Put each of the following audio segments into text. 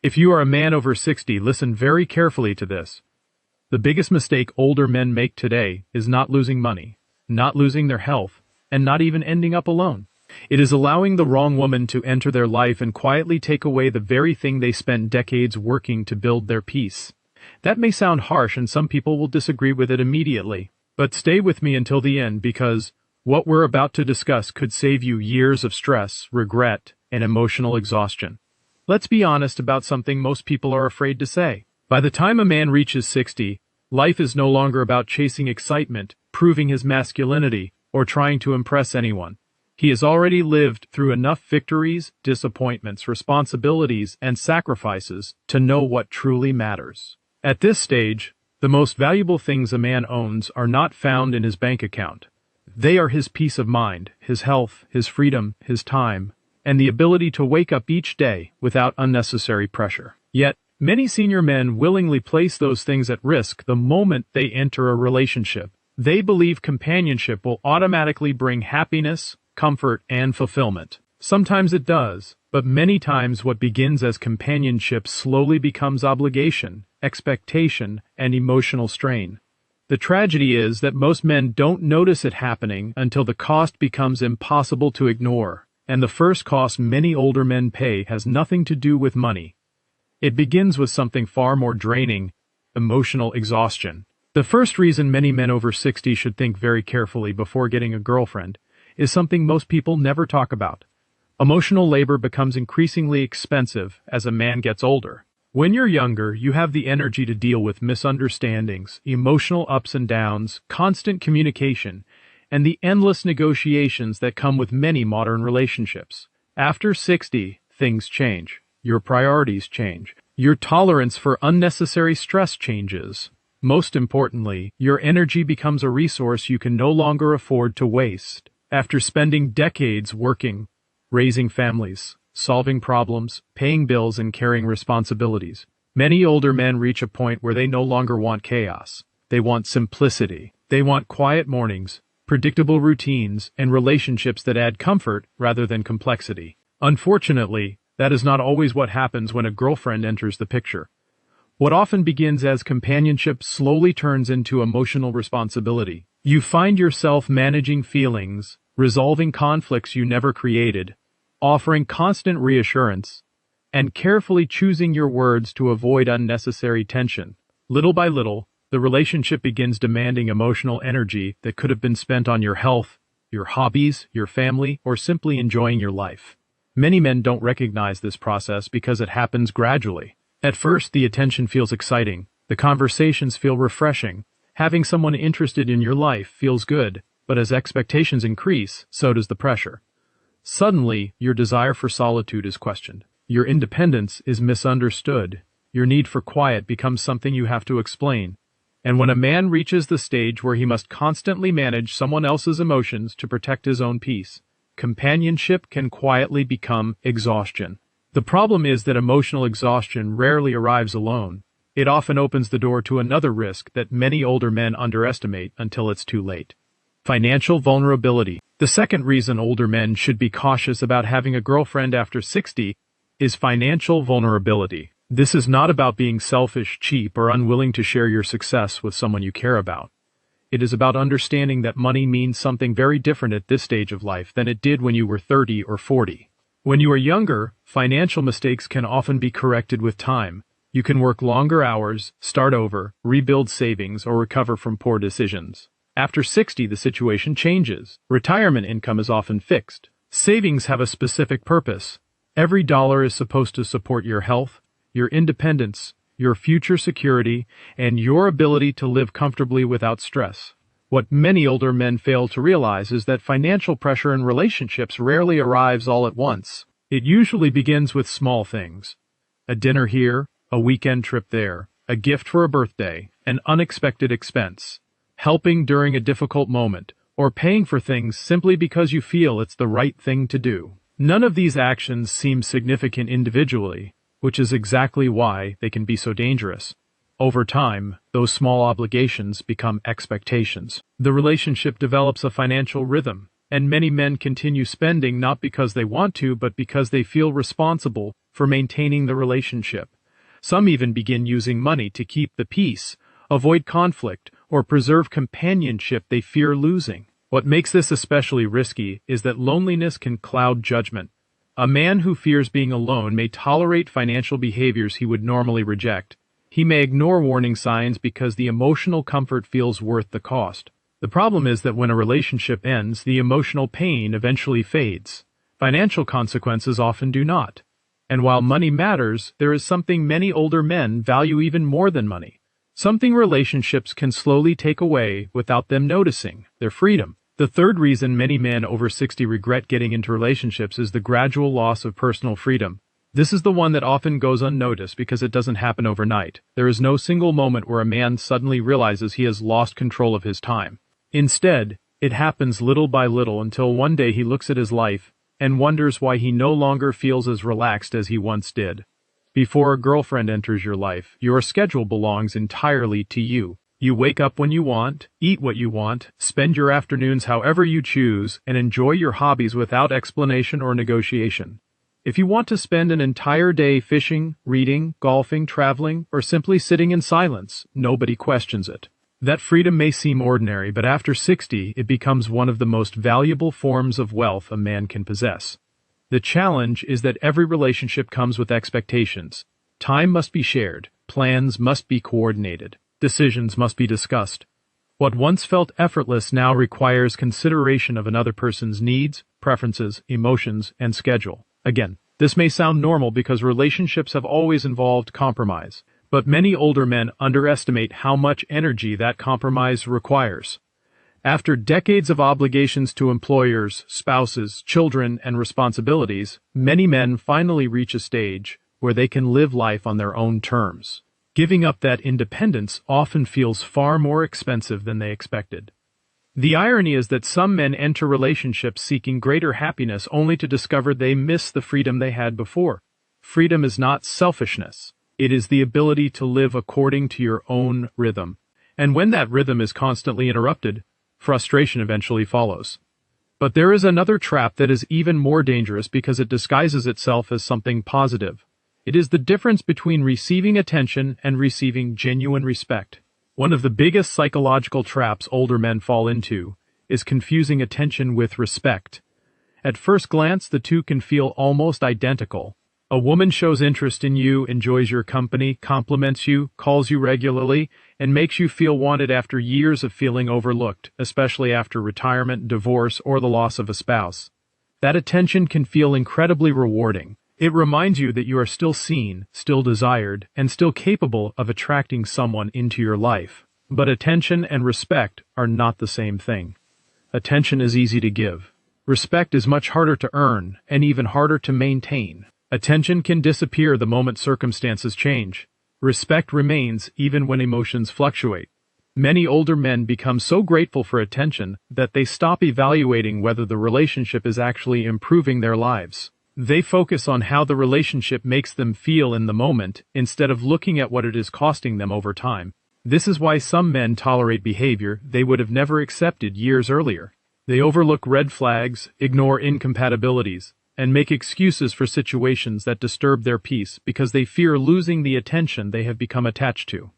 If you are a man over 60, listen very carefully to this. The biggest mistake older men make today is not losing money, not losing their health, and not even ending up alone. It is allowing the wrong woman to enter their life and quietly take away the very thing they spent decades working to build their peace. That may sound harsh and some people will disagree with it immediately, but stay with me until the end because what we're about to discuss could save you years of stress, regret, and emotional exhaustion. Let's be honest about something most people are afraid to say. By the time a man reaches 60, life is no longer about chasing excitement, proving his masculinity, or trying to impress anyone. He has already lived through enough victories, disappointments, responsibilities, and sacrifices to know what truly matters. At this stage, the most valuable things a man owns are not found in his bank account. They are his peace of mind, his health, his freedom, his time, and the ability to wake up each day without unnecessary pressure. Yet, many senior men willingly place those things at risk the moment they enter a relationship. They believe companionship will automatically bring happiness, comfort, and fulfillment. Sometimes it does, but many times what begins as companionship slowly becomes obligation, expectation, and emotional strain. The tragedy is that most men don't notice it happening until the cost becomes impossible to ignore, and the first cost many older men pay has nothing to do with money. It begins with something far more draining: emotional exhaustion. The first reason many men over 60 should think very carefully before getting a girlfriend is something most people never talk about. Emotional labor becomes increasingly expensive as a man gets older. When you're younger, you have the energy to deal with misunderstandings, emotional ups and downs, constant communication, and the endless negotiations that come with many modern relationships. After 60, things change. Your priorities change. Your tolerance for unnecessary stress changes. Most importantly, your energy becomes a resource you can no longer afford to waste. After spending decades working, raising families, solving problems, paying bills, and carrying responsibilities, many older men reach a point where they no longer want chaos. They want simplicity. They want quiet mornings, predictable routines, and relationships that add comfort rather than complexity. Unfortunately, that is not always what happens when a girlfriend enters the picture. What often begins as companionship slowly turns into emotional responsibility. You find yourself managing feelings, resolving conflicts you never created, offering constant reassurance, and carefully choosing your words to avoid unnecessary tension. Little by little, the relationship begins demanding emotional energy that could have been spent on your health, your hobbies, your family, or simply enjoying your life. Many men don't recognize this process because it happens gradually. At first, the attention feels exciting, the conversations feel refreshing, having someone interested in your life feels good, but as expectations increase, so does the pressure. Suddenly, your desire for solitude is questioned. Your independence is misunderstood. Your need for quiet becomes something you have to explain. And when a man reaches the stage where he must constantly manage someone else's emotions to protect his own peace, companionship can quietly become exhaustion. The problem is that emotional exhaustion rarely arrives alone. It often opens the door to another risk that many older men underestimate until it's too late. Financial vulnerability. The second reason older men should be cautious about having a girlfriend after 60 is financial vulnerability. This is not about being selfish, cheap, or unwilling to share your success with someone you care about. It is about understanding that money means something very different at this stage of life than it did when you were 30 or 40. When you are younger, financial mistakes can often be corrected with time. You can work longer hours, start over, rebuild savings, or recover from poor decisions. After 60, the situation changes. Retirement income is often fixed. Savings have a specific purpose. Every dollar is supposed to support your health, your independence, your future security, and your ability to live comfortably without stress. What many older men fail to realize is that financial pressure in relationships rarely arrives all at once. It usually begins with small things. A dinner here, a weekend trip there, a gift for a birthday, an unexpected expense, helping during a difficult moment, or paying for things simply because you feel it's the right thing to do. None of these actions seem significant individually, which is exactly why they can be so dangerous. Over time, those small obligations become expectations. The relationship develops a financial rhythm, and many men continue spending not because they want to, but because they feel responsible for maintaining the relationship. Some even begin using money to keep the peace, avoid conflict, or preserve companionship they fear losing. What makes this especially risky is that loneliness can cloud judgment. A man who fears being alone may tolerate financial behaviors he would normally reject. He may ignore warning signs because the emotional comfort feels worth the cost. The problem is that when a relationship ends, the emotional pain eventually fades. Financial consequences often do not. And while money matters, there is something many older men value even more than money. Something relationships can slowly take away without them noticing: their freedom. The third reason many men over 60 regret getting into relationships is the gradual loss of personal freedom. This is the one that often goes unnoticed because it doesn't happen overnight. There is no single moment where a man suddenly realizes he has lost control of his time. Instead, it happens little by little until one day he looks at his life and wonders why he no longer feels as relaxed as he once did. Before a girlfriend enters your life, your schedule belongs entirely to you. You wake up when you want, eat what you want, spend your afternoons however you choose, and enjoy your hobbies without explanation or negotiation. If you want to spend an entire day fishing, reading, golfing, traveling, or simply sitting in silence, nobody questions it. That freedom may seem ordinary, but after 60, it becomes one of the most valuable forms of wealth a man can possess. The challenge is that every relationship comes with expectations. Time must be shared, plans must be coordinated, decisions must be discussed. What once felt effortless now requires consideration of another person's needs, preferences, emotions, and schedule. Again, this may sound normal because relationships have always involved compromise. But many older men underestimate how much energy that compromise requires. After decades of obligations to employers, spouses, children, and responsibilities, many men finally reach a stage where they can live life on their own terms. Giving up that independence often feels far more expensive than they expected. The irony is that some men enter relationships seeking greater happiness only to discover they miss the freedom they had before. Freedom is not selfishness. It is the ability to live according to your own rhythm. And when that rhythm is constantly interrupted, frustration eventually follows. But there is another trap that is even more dangerous because it disguises itself as something positive. It is the difference between receiving attention and receiving genuine respect. One of the biggest psychological traps older men fall into is confusing attention with respect. At first glance, the two can feel almost identical. A woman shows interest in you, enjoys your company, compliments you, calls you regularly, and makes you feel wanted after years of feeling overlooked, especially after retirement, divorce, or the loss of a spouse. That attention can feel incredibly rewarding. It reminds you that you are still seen, still desired, and still capable of attracting someone into your life. But attention and respect are not the same thing. Attention is easy to give. Respect is much harder to earn, and even harder to maintain. Attention can disappear the moment circumstances change. Respect remains even when emotions fluctuate. Many older men become so grateful for attention that they stop evaluating whether the relationship is actually improving their lives. They focus on how the relationship makes them feel in the moment instead of looking at what it is costing them over time. This is why some men tolerate behavior they would have never accepted years earlier. They overlook red flags, ignore incompatibilities, and make excuses for situations that disturb their peace because they fear losing the attention they have become attached to.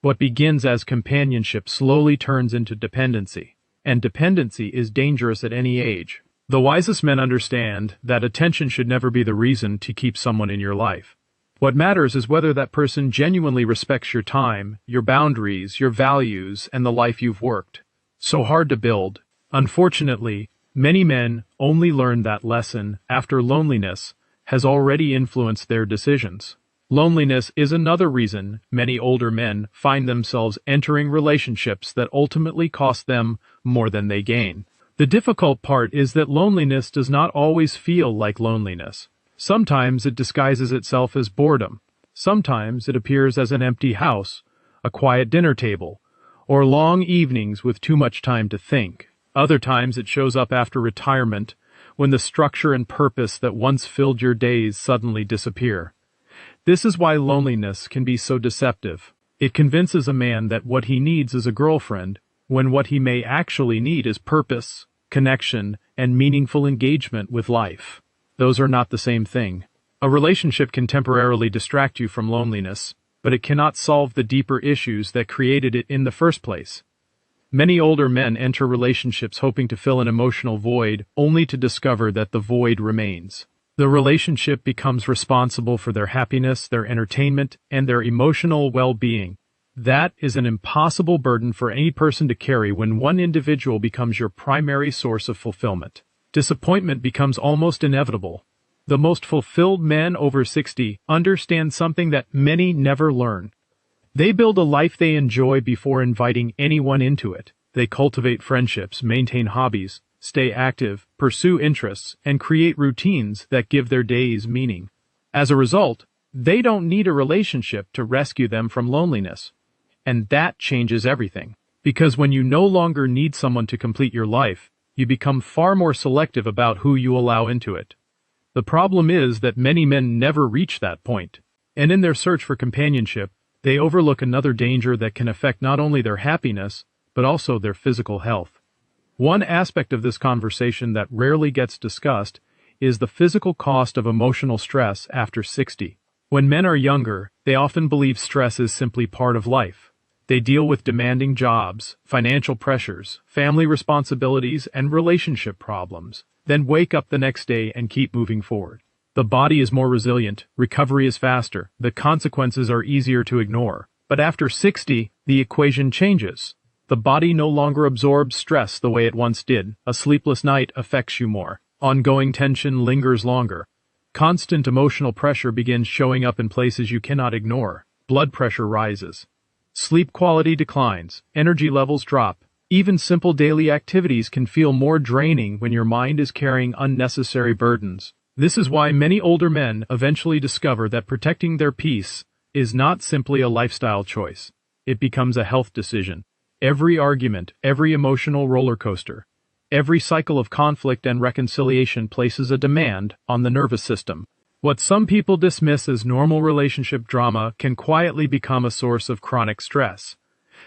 What begins as companionship slowly turns into dependency, and dependency is dangerous at any age. The wisest men understand that attention should never be the reason to keep someone in your life. What matters is whether that person genuinely respects your time, your boundaries, your values, and the life you've worked so hard to build. Unfortunately, many men only learn that lesson after loneliness has already influenced their decisions. Loneliness is another reason many older men find themselves entering relationships that ultimately cost them more than they gain. The difficult part is that loneliness does not always feel like loneliness. Sometimes it disguises itself as boredom. Sometimes it appears as an empty house, a quiet dinner table, or long evenings with too much time to think. Other times it shows up after retirement, when the structure and purpose that once filled your days suddenly disappear. This is why loneliness can be so deceptive. It convinces a man that what he needs is a girlfriend, when what he may actually need is purpose, connection, and meaningful engagement with life. Those are not the same thing. A relationship can temporarily distract you from loneliness, but it cannot solve the deeper issues that created it in the first place. Many older men enter relationships hoping to fill an emotional void, only to discover that the void remains. The relationship becomes responsible for their happiness, their entertainment, and their emotional well-being. That is an impossible burden for any person to carry when one individual becomes your primary source of fulfillment. Disappointment becomes almost inevitable. The most fulfilled men over 60 understand something that many never learn. They build a life they enjoy before inviting anyone into it. They cultivate friendships, maintain hobbies, stay active, pursue interests, and create routines that give their days meaning. As a result, they don't need a relationship to rescue them from loneliness. And that changes everything. Because when you no longer need someone to complete your life, you become far more selective about who you allow into it. The problem is that many men never reach that point. And in their search for companionship, they overlook another danger that can affect not only their happiness, but also their physical health. One aspect of this conversation that rarely gets discussed is the physical cost of emotional stress after 60. When men are younger, they often believe stress is simply part of life. They deal with demanding jobs, financial pressures, family responsibilities, and relationship problems, then wake up the next day and keep moving forward. The body is more resilient, recovery is faster, the consequences are easier to ignore. But after 60, the equation changes. The body no longer absorbs stress the way it once did. A sleepless night affects you more. Ongoing tension lingers longer. Constant emotional pressure begins showing up in places you cannot ignore. Blood pressure rises. Sleep quality declines. Energy levels drop. Even simple daily activities can feel more draining when your mind is carrying unnecessary burdens. This is why many older men eventually discover that protecting their peace is not simply a lifestyle choice. It becomes a health decision. Every argument, every emotional roller coaster, every cycle of conflict and reconciliation places a demand on the nervous system. What some people dismiss as normal relationship drama can quietly become a source of chronic stress.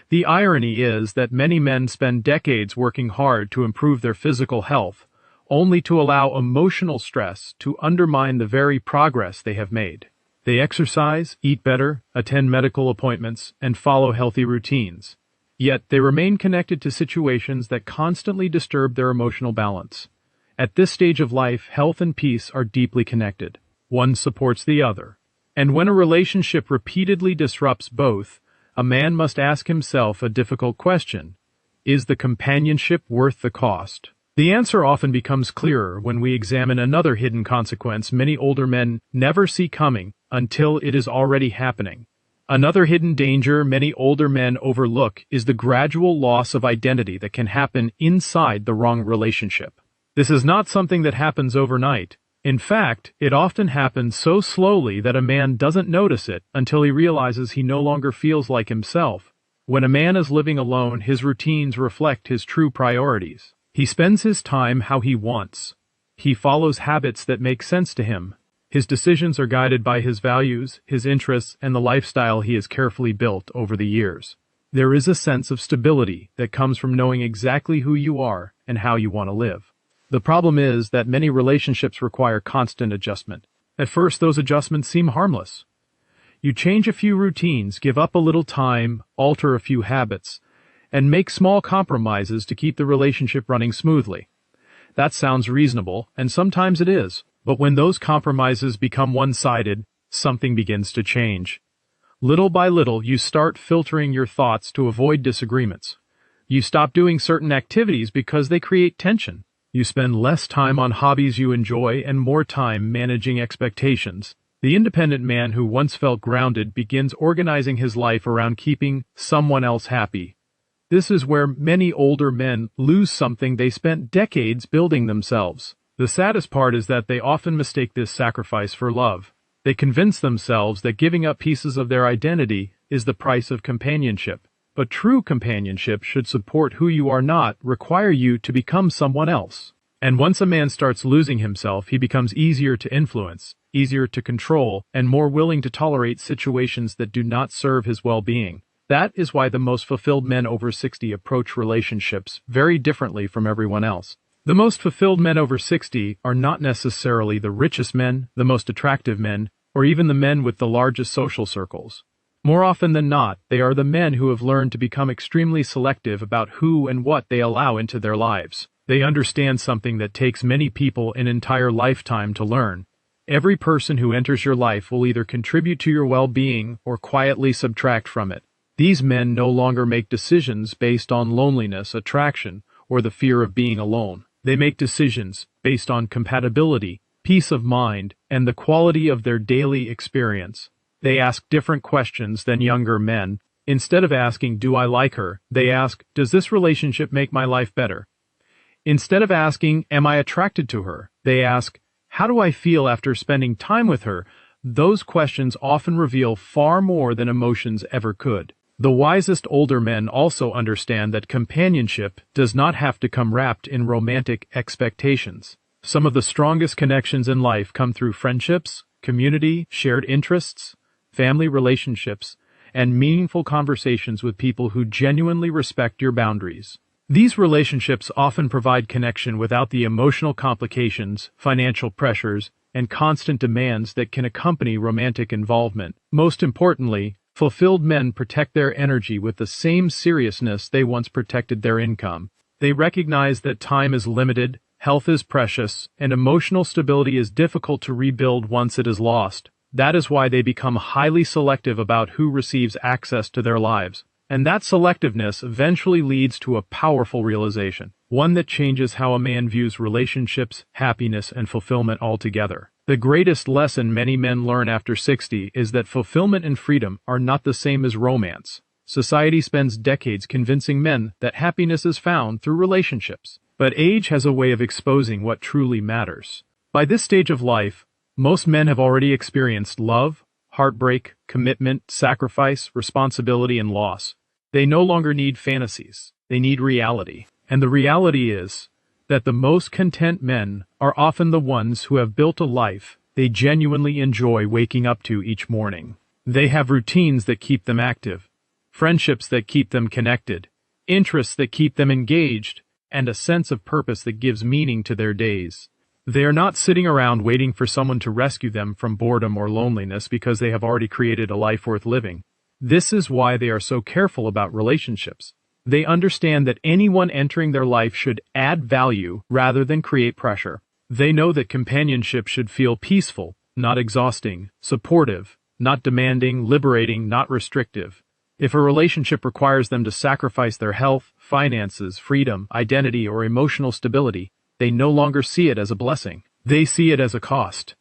The irony is that many men spend decades working hard to improve their physical health, only to allow emotional stress to undermine the very progress they have made. They exercise, eat better, attend medical appointments, and follow healthy routines. Yet they remain connected to situations that constantly disturb their emotional balance. At this stage of life, health and peace are deeply connected. One supports the other. And when a relationship repeatedly disrupts both, a man must ask himself a difficult question. Is the companionship worth the cost? The answer often becomes clearer when we examine another hidden consequence many older men never see coming until it is already happening. Another hidden danger many older men overlook is the gradual loss of identity that can happen inside the wrong relationship. This is not something that happens overnight. In fact, it often happens so slowly that a man doesn't notice it until he realizes he no longer feels like himself. When a man is living alone, his routines reflect his true priorities. He spends his time how he wants. He follows habits that make sense to him. His decisions are guided by his values, his interests, and the lifestyle he has carefully built over the years. There is a sense of stability that comes from knowing exactly who you are and how you want to live. The problem is that many relationships require constant adjustment. At first, those adjustments seem harmless. You change a few routines, give up a little time, alter a few habits, and make small compromises to keep the relationship running smoothly. That sounds reasonable, and sometimes it is. But when those compromises become one-sided, something begins to change. Little by little, you start filtering your thoughts to avoid disagreements. You stop doing certain activities because they create tension. You spend less time on hobbies you enjoy and more time managing expectations. The independent man who once felt grounded begins organizing his life around keeping someone else happy. This is where many older men lose something they spent decades building themselves. The saddest part is that they often mistake this sacrifice for love. They convince themselves that giving up pieces of their identity is the price of companionship. But true companionship should support who you are, not require you to become someone else. And once a man starts losing himself, he becomes easier to influence, easier to control, and more willing to tolerate situations that do not serve his well-being. That is why the most fulfilled men over 60 approach relationships very differently from everyone else. The most fulfilled men over 60 are not necessarily the richest men, the most attractive men, or even the men with the largest social circles. More often than not, they are the men who have learned to become extremely selective about who and what they allow into their lives. They understand something that takes many people an entire lifetime to learn. Every person who enters your life will either contribute to your well-being or quietly subtract from it. These men no longer make decisions based on loneliness, attraction, or the fear of being alone. They make decisions based on compatibility, peace of mind, and the quality of their daily experience. They ask different questions than younger men. Instead of asking, "Do I like her?" they ask, "Does this relationship make my life better?" Instead of asking, "Am I attracted to her?" they ask, "How do I feel after spending time with her?" Those questions often reveal far more than emotions ever could. The wisest older men also understand that companionship does not have to come wrapped in romantic expectations. Some of the strongest connections in life come through friendships, community, shared interests, family relationships, and meaningful conversations with people who genuinely respect your boundaries. These relationships often provide connection without the emotional complications, financial pressures, and constant demands that can accompany romantic involvement. Most importantly, fulfilled men protect their energy with the same seriousness they once protected their income. They recognize that time is limited, health is precious, and emotional stability is difficult to rebuild once it is lost. That is why they become highly selective about who receives access to their lives. And that selectiveness eventually leads to a powerful realization, one that changes how a man views relationships, happiness, and fulfillment altogether. The greatest lesson many men learn after 60 is that fulfillment and freedom are not the same as romance. Society spends decades convincing men that happiness is found through relationships. But age has a way of exposing what truly matters. By this stage of life, most men have already experienced love, heartbreak, commitment, sacrifice, responsibility, and loss. They no longer need fantasies. They need reality. And the reality is that the most content men are often the ones who have built a life they genuinely enjoy waking up to each morning. They have routines that keep them active, friendships that keep them connected, interests that keep them engaged, and a sense of purpose that gives meaning to their days. They are not sitting around waiting for someone to rescue them from boredom or loneliness because they have already created a life worth living. This is why they are so careful about relationships. They understand that anyone entering their life should add value rather than create pressure. They know that companionship should feel peaceful, not exhausting, supportive, not demanding, liberating, not restrictive. If a relationship requires them to sacrifice their health, finances, freedom, identity, or emotional stability, they no longer see it as a blessing. They see it as a cost.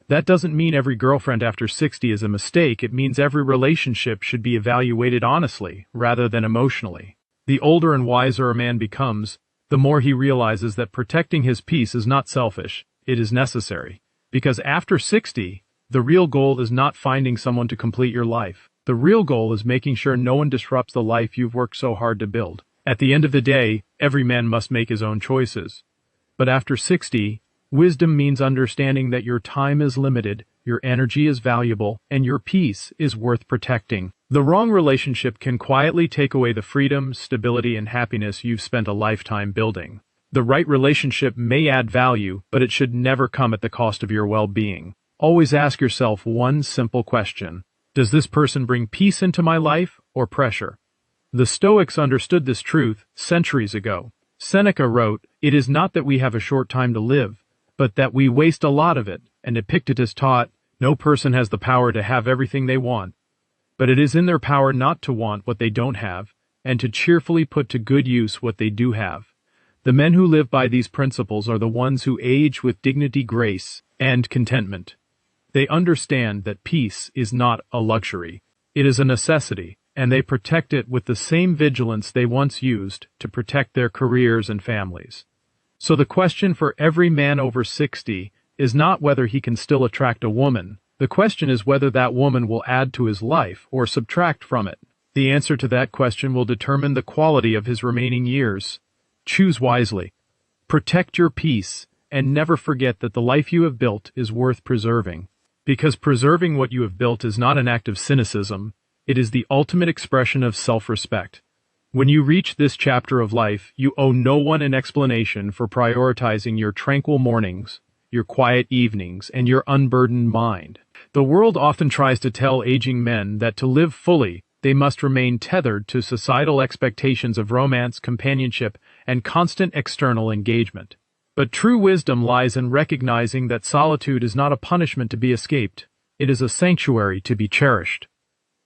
That doesn't mean every girlfriend after 60 is a mistake. It means every relationship should be evaluated honestly, rather than emotionally. The older and wiser a man becomes, the more he realizes that protecting his peace is not selfish, it is necessary. Because after 60, the real goal is not finding someone to complete your life. The real goal is making sure no one disrupts the life you've worked so hard to build. At the end of the day, every man must make his own choices. But after 60, wisdom means understanding that your time is limited, your energy is valuable, and your peace is worth protecting. The wrong relationship can quietly take away the freedom, stability, and happiness you've spent a lifetime building. The right relationship may add value, but it should never come at the cost of your well-being. Always ask yourself one simple question. Does this person bring peace into my life or pressure? The Stoics understood this truth centuries ago. Seneca wrote, "It is not that we have a short time to live, but that we waste a lot of it," and Epictetus taught, "No person has the power to have everything they want, but it is in their power not to want what they don't have, and to cheerfully put to good use what they do have." The men who live by these principles are the ones who age with dignity, grace, and contentment. They understand that peace is not a luxury. It is a necessity, and they protect it with the same vigilance they once used to protect their careers and families. So the question for every man over 60 is not whether he can still attract a woman. The question is whether that woman will add to his life or subtract from it. The answer to that question will determine the quality of his remaining years. Choose wisely. Protect your peace, and never forget that the life you have built is worth preserving. Because preserving what you have built is not an act of cynicism, it is the ultimate expression of self-respect. When you reach this chapter of life, you owe no one an explanation for prioritizing your tranquil mornings, your quiet evenings, and your unburdened mind. The world often tries to tell aging men that to live fully, they must remain tethered to societal expectations of romance, companionship, and constant external engagement. But true wisdom lies in recognizing that solitude is not a punishment to be escaped. It is a sanctuary to be cherished.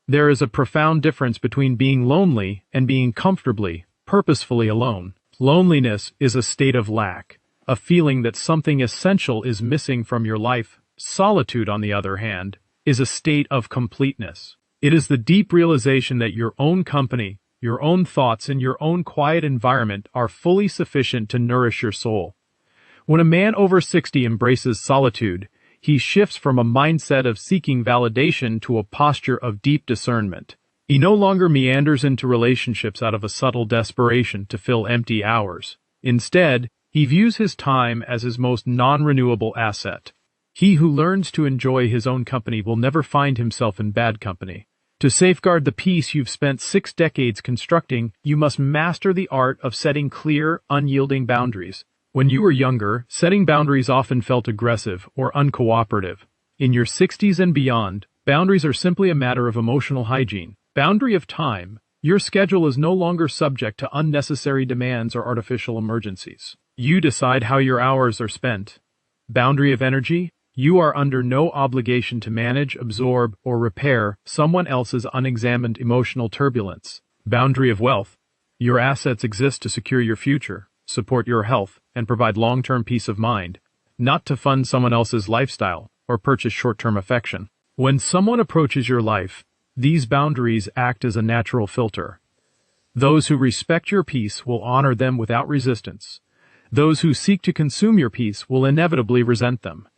There is a profound difference between being lonely and being comfortably, purposefully alone. Loneliness is a state of lack, a feeling that something essential is missing from your life. Solitude, on the other hand, is a state of completeness. It is the deep realization that your own company, your own thoughts, and your own quiet environment are fully sufficient to nourish your soul. When a man over 60 embraces solitude, he shifts from a mindset of seeking validation to a posture of deep discernment. He no longer meanders into relationships out of a subtle desperation to fill empty hours. Instead, he views his time as his most non-renewable asset. He who learns to enjoy his own company will never find himself in bad company. To safeguard the peace you've spent 6 decades constructing, you must master the art of setting clear, unyielding boundaries. When you were younger, setting boundaries often felt aggressive or uncooperative. In your 60s and beyond, boundaries are simply a matter of emotional hygiene. Boundary of time. Your schedule is no longer subject to unnecessary demands or artificial emergencies. You decide how your hours are spent. Boundary of energy. You are under no obligation to manage, absorb, or repair someone else's unexamined emotional turbulence. Boundary of wealth. Your assets exist to secure your future, support your health, and provide long-term peace of mind, not to fund someone else's lifestyle or purchase short-term affection. When someone approaches your life, these boundaries act as a natural filter. Those who respect your peace will honor them without resistance. Those who seek to consume your peace will inevitably resent them.